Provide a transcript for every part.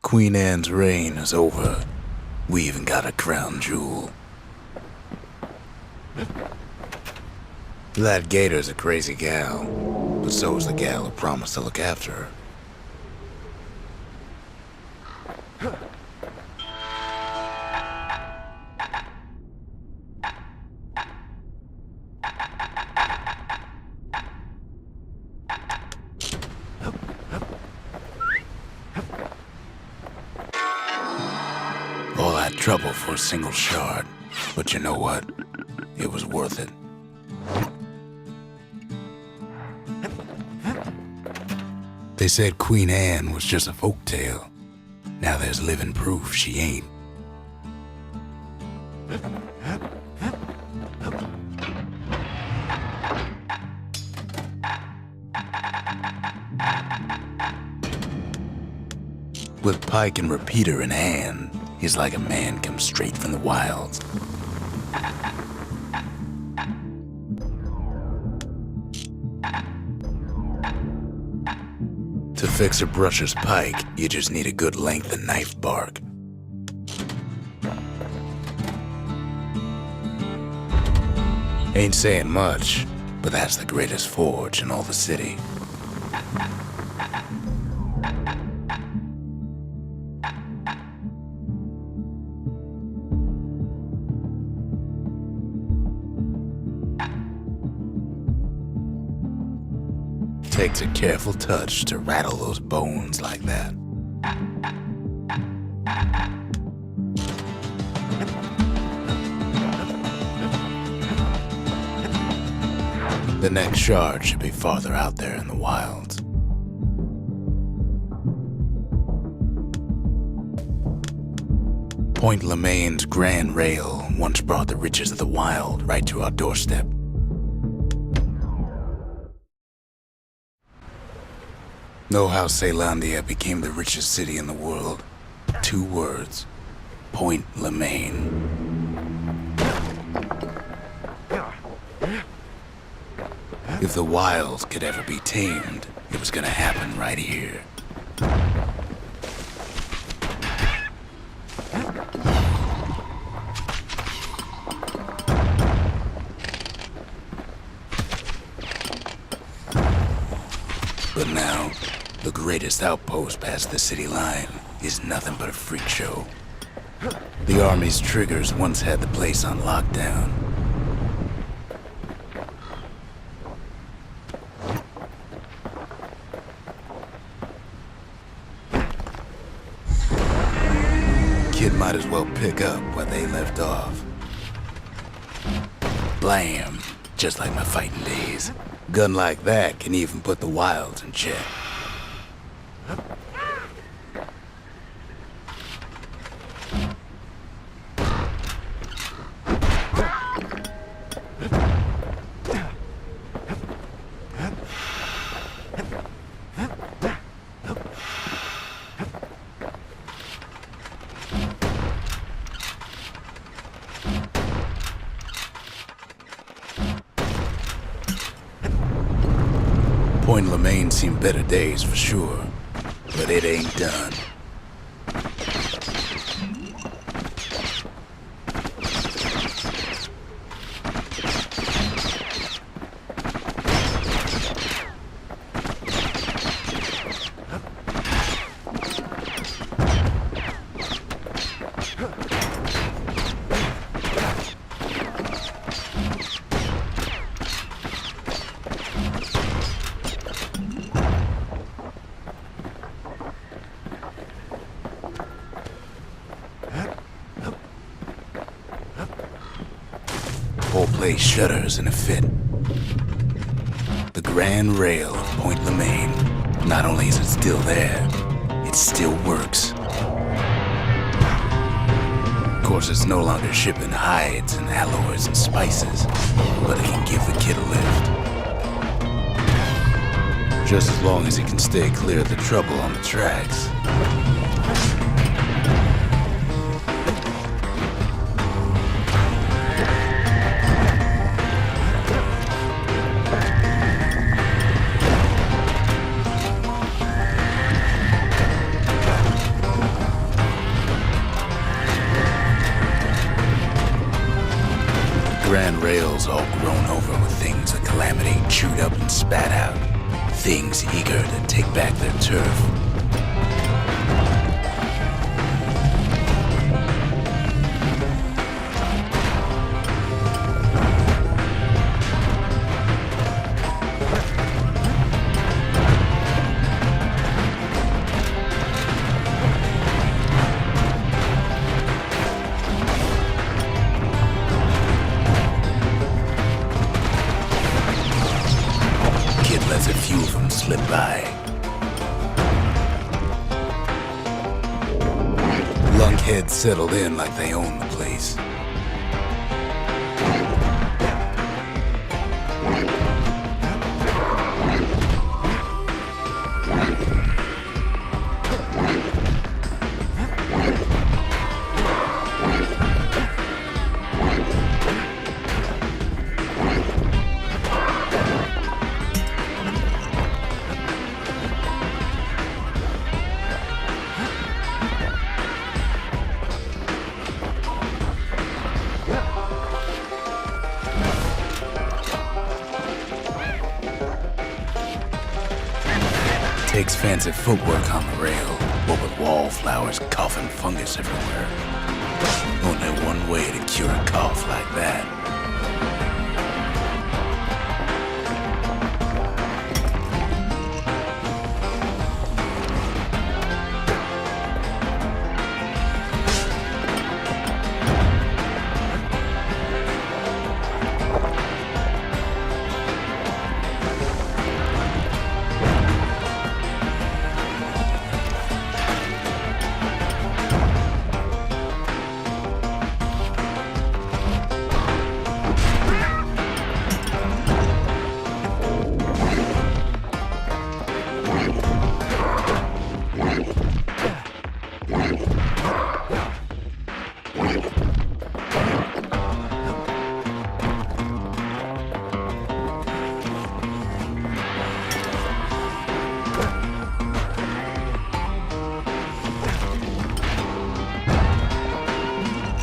Queen Anne's reign is over. We even got a crown jewel. That Gator's a crazy gal, but so is the gal who promised to look after her. All that trouble for a single shard, but you know what? It was worth it. They said Queen Anne was just a folktale. Now there's living proof she ain't. With pike and repeater in hand, he's like a man come straight from the wilds. To fix a brusher's pike, you just need a good length of knife bark. Ain't saying much, but that's the greatest forge in all the city. Takes a careful touch to rattle those bones like that. The next shard should be farther out there in the wilds. Point Lemaine's Grand Rail once brought the riches of the wild right to our doorstep. Know how Caelandia became the richest city in the world? 2 words. Point Lemaine. If the wilds could ever be tamed, it was gonna happen right here. But now, the greatest outpost past the city line is nothing but a freak show. The army's triggers once had the place on lockdown. Kid might as well pick up where they left off. Blam, just like my fighting days. Gun like that can even put the wilds in check. Point Lemaine seen better days for sure, but it ain't done. Whole place shudders in a fit. The Grand Rail of Point Lemaine. Not only is it still there, it still works. Of course, it's no longer shipping hides and alloys and spices, but it can give the kid a lift. Just as long as he can stay clear of the trouble on the tracks. grand rail's all grown over with things that Calamity chewed up and spat out. Things eager to take back their turf. Lets a few of them slip by. Lunkheads settled in like they own the place. Takes fancy footwork on the rail, what with wallflowers coughing fungus everywhere. Only one way to cure a cough like that.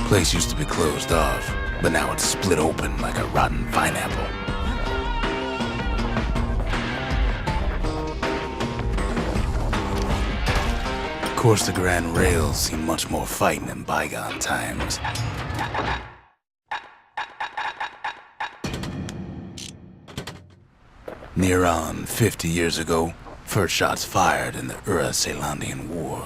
Place used to be closed off, but now it's split open like a rotten pineapple. Of course, the grand rails seem much more fighting in bygone times. Near on 50 years ago, first shots fired in the Ura-Celandian War.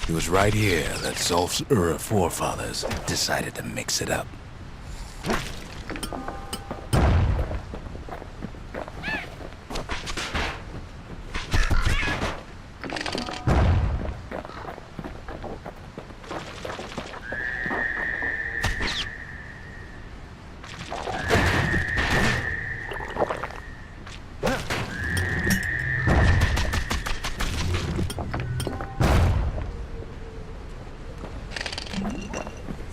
It was right here that Zolf's Ura forefathers decided to mix it up.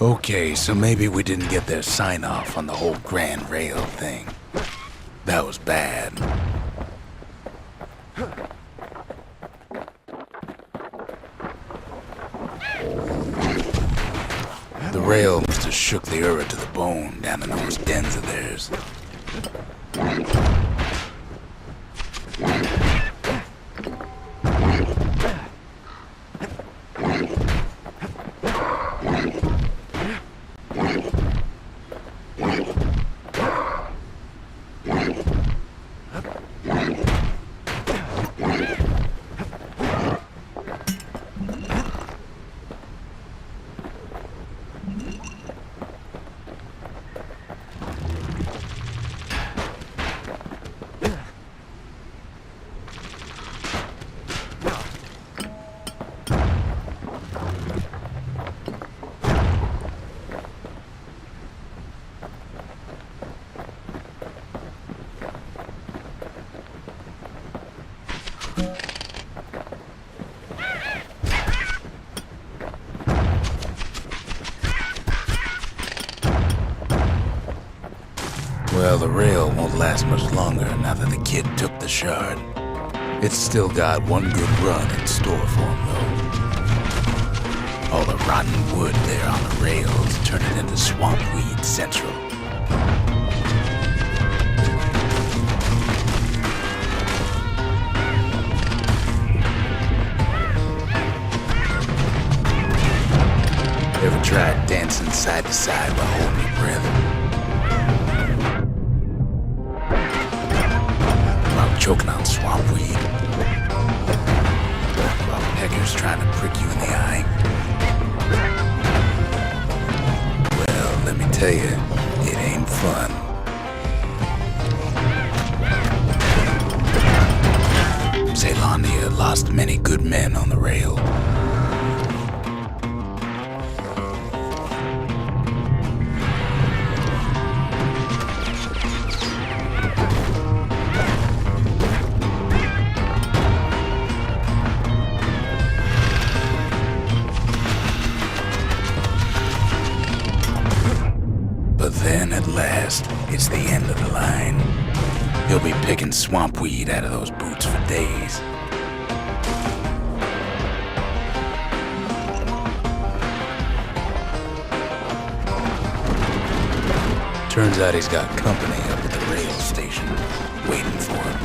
Okay, so maybe we didn't get their sign-off on the whole Grand Rail thing. That was bad. The rail must have shook the Ura to the bone down in those dens of theirs. Well, the rail won't last much longer now that the kid took the shard. It's still got one good run in store for him, though. All the rotten wood there on the rails turn it into Swampweed Central. Ever tried dancing side to side while holding your breath? While choking on swampweed? While peckers trying to prick you in the eye? Well, let me tell you, it ain't fun. Ceylondia lost many good men on the rail. Then, at last, it's the end of the line. He'll be picking swampweed out of those boots for days. Turns out he's got company up at the rail station, waiting for him.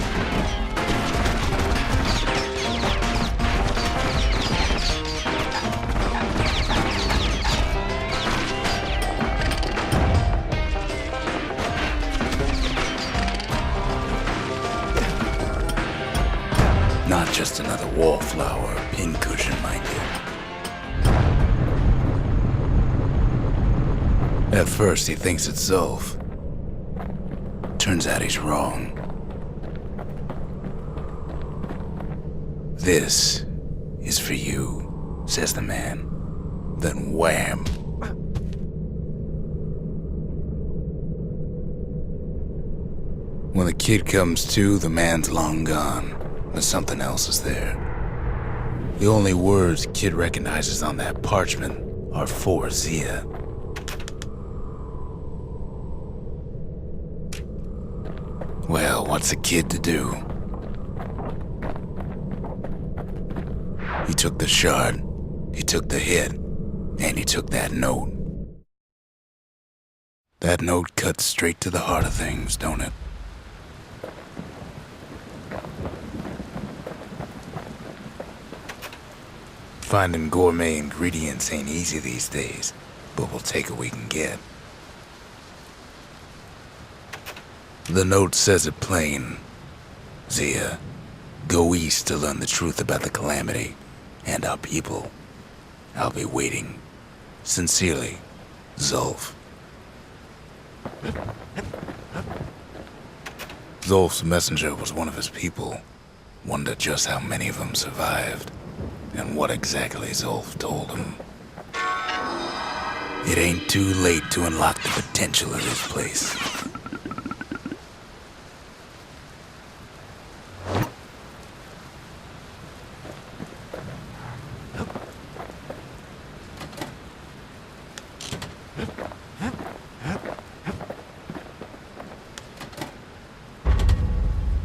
Not just another wallflower or pincushion, mind you. At first, he thinks it's Zulf. Turns out he's wrong. This is for you, says the man. Then wham! When the kid comes to, the man's long gone. But something else is there. The only words Kid recognizes on that parchment are for Zia. Well, what's a kid to do? He took the shard, he took the hit, and he took that note. That note cuts straight to the heart of things, don't it? Finding gourmet ingredients ain't easy these days, but we'll take what we can get. The note says it plain. Zia, go east to learn the truth about the Calamity and our people. I'll be waiting. Sincerely, Zulf. Zulf's messenger was one of his people. Wondered just how many of them survived. And what exactly Zulf told him. It ain't too late to unlock the potential of this place.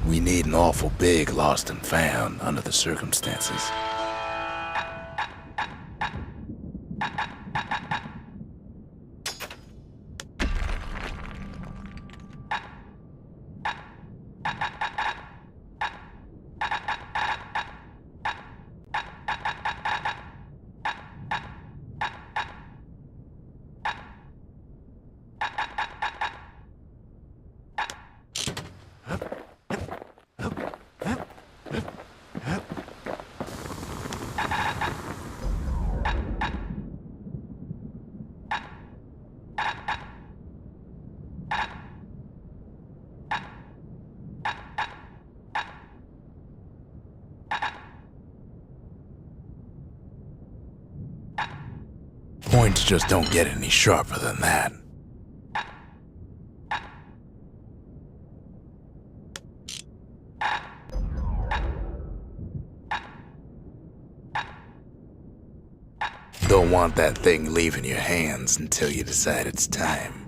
We need an awful big lost and found under the circumstances. Points just don't get any sharper than that. Don't want that thing leaving your hands until you decide it's time.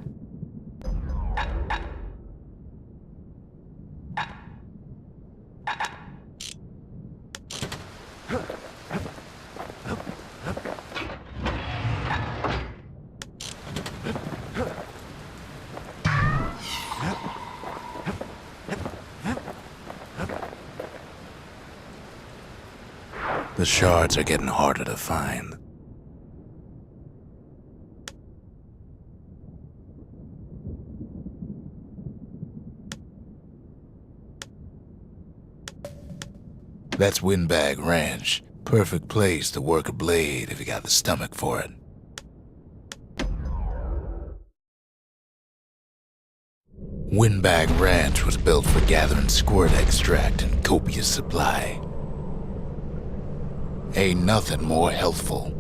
The shards are getting harder to find. That's Windbag Ranch. Perfect place to work a blade if you got the stomach for it. Windbag Ranch was built for gathering squirt extract in copious supply. Ain't nothing more healthful.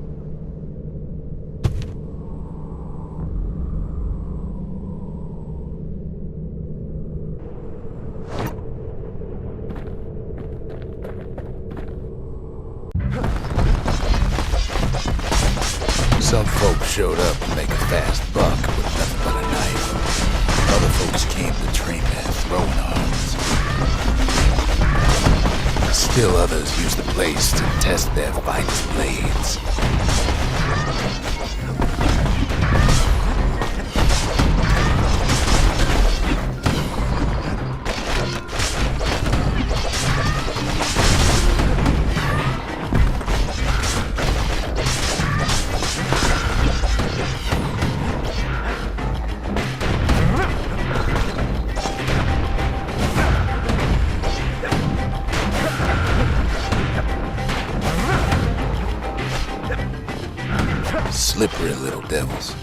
Some folks showed up to make a fast buck with nothing but a knife. Other folks came to train their throwing arms. Still others used the place to test their finest blades. Slippery little devils.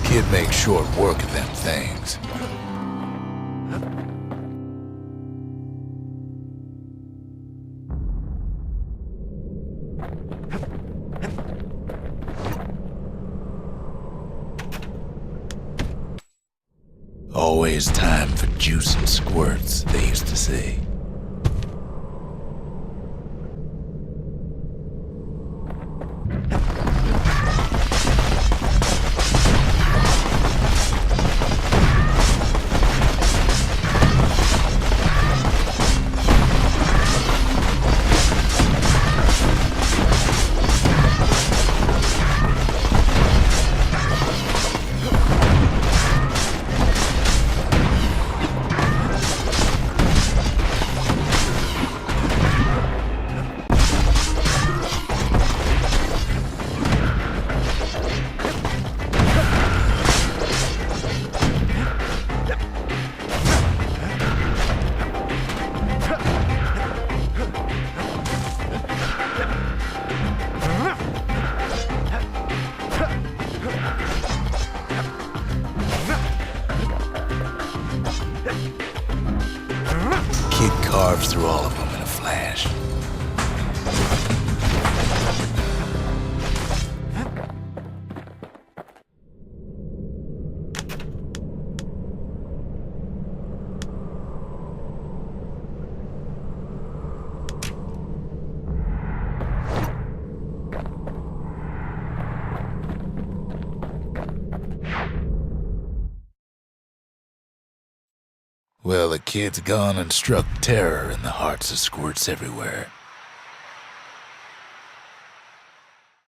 Kid makes short work of them things. Always time for juice and squirts, they used to say. Kid carves through all of them in a flash. Well, the kid's gone and struck terror in the hearts of squirts everywhere.